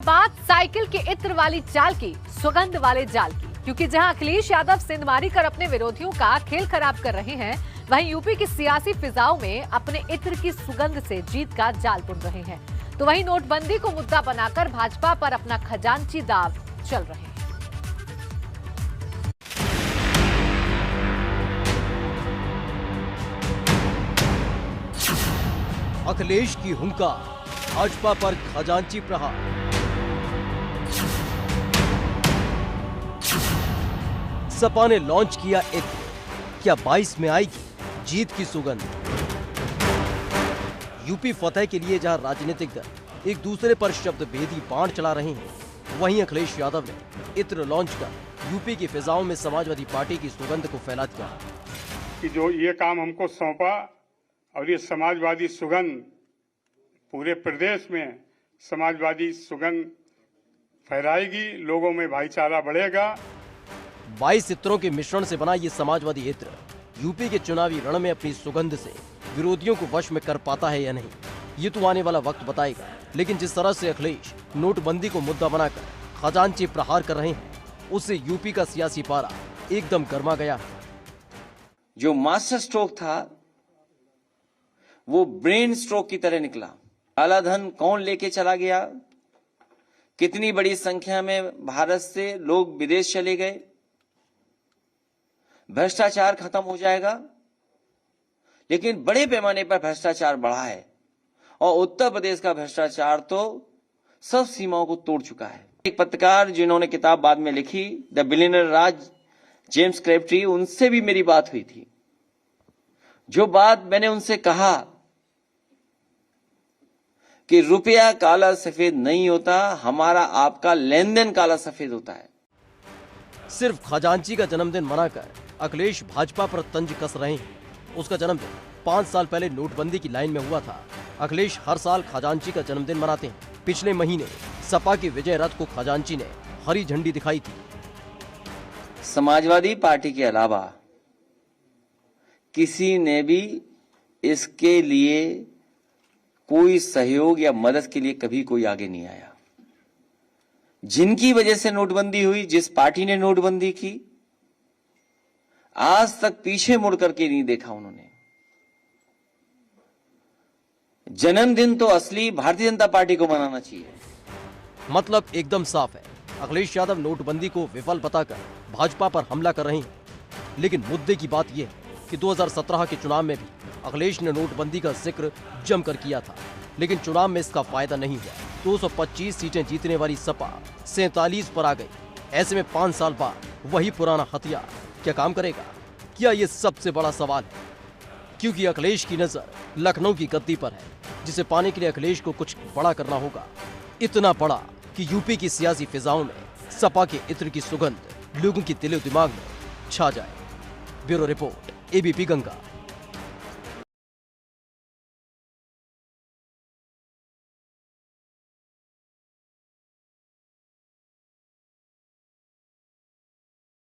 बात साइकिल के इत्र वाली चाल की, सुगंध वाले जाल की, क्योंकि जहां अखिलेश यादव सिंधमारी कर अपने विरोधियों का खेल खराब कर रहे हैं, वहीं यूपी की सियासी फिजाओं में अपने इत्र की सुगंध से जीत का जाल बुन रहे हैं। तो वहीं नोटबंदी को मुद्दा बनाकर भाजपा पर अपना खजांची दाव चल रहे हैं। अखिलेश की हुंकार, भाजपा पर खजांची प्रहार। सपा ने लॉन्च किया इत्र, क्या 22 में आएगी जीत की सुगंध? यूपी फतह के लिए जहां राजनीतिक दल एक दूसरे पर शब्दभेदी बाण चला रहे हैं, वहीं अखिलेश यादव ने इत्र लॉन्च कर यूपी की फिजाओं में समाजवादी पार्टी की सुगंध को फैला दिया कि जो ये काम हमको सौंपा और ये समाजवादी सुगंध पूरे प्रदेश में समाजवादी सुगंध फहराएगी, लोगों में भाईचारा बढ़ेगा। 22 इत्रों के मिश्रण से बना ये समाजवादी इत्र यूपी के चुनावी रण में अपनी सुगंध से विरोधियों को वश में कर पाता है या नहीं, ये तो आने वाला वक्त बताएगा। लेकिन जिस तरह से अखिलेश नोटबंदी को मुद्दा बनाकर खजांची प्रहार कर रहे हैं, उससे यूपी का सियासी पारा एकदम गर्मा गया। जो मास्टर स्ट्रोक था वो ब्रेन स्ट्रोक की तरह निकला। काला धन कौन लेके चला गया, कितनी बड़ी संख्या में भारत से लोग विदेश चले गए, भ्रष्टाचार खत्म हो जाएगा। लेकिन बड़े पैमाने पर भ्रष्टाचार बढ़ा है और उत्तर प्रदेश का भ्रष्टाचार तो सब सीमाओं को तोड़ चुका है। एक पत्रकार जिन्होंने किताब बाद में लिखी, द बिलियनर राज, जेम्स क्रेप्टी, उनसे भी मेरी बात हुई थी। जो बात मैंने उनसे कहा कि रुपया काला सफेद नहीं होता, हमारा आपका लेन देन काला सफेद होता है। सिर्फ खजांची का जन्मदिन मनाकर अखिलेश भाजपा पर तंज कस रहे हैं। उसका जन्मदिन 5 साल पहले नोटबंदी की लाइन में हुआ था। अखिलेश हर साल खजांची का जन्मदिन मनाते हैं। पिछले महीने सपा के विजय रथ को खजांची ने हरी झंडी दिखाई थी। समाजवादी पार्टी के अलावा किसी ने भी इसके लिए कोई सहयोग या मदद के लिए कभी कोई आगे नहीं आया। जिनकी वजह से नोटबंदी हुई, जिस पार्टी ने नोटबंदी की, आज तक पीछे मुड़ करके नहीं देखा उन्होंने। जन्मदिन तो असली भारतीय जनता पार्टी को मनाना चाहिए। मतलब एकदम साफ है, अखिलेश यादव नोटबंदी को विफल बताकर भाजपा पर हमला कर रहे हैं। लेकिन मुद्दे की बात यह है कि 2017 के चुनाव में भी अखिलेश ने नोटबंदी का जिक्र जमकर किया था, लेकिन चुनाव में इसका फायदा नहीं हुआ। 225 सीटें जीतने वाली सपा 47 पर आ गई। ऐसे में 5 साल बाद वही पुराना हथियार क्या काम करेगा? क्या ये सबसे बड़ा सवाल है, क्योंकि अखिलेश की नजर लखनऊ की गद्दी पर है, जिसे पाने के लिए अखिलेश को कुछ बड़ा करना होगा। इतना बड़ा कि यूपी की सियासी फिजाओं में सपा के इत्र की सुगंध लोगों की दिलो दिमाग में छा जाए। Bureau report, ABP Ganga.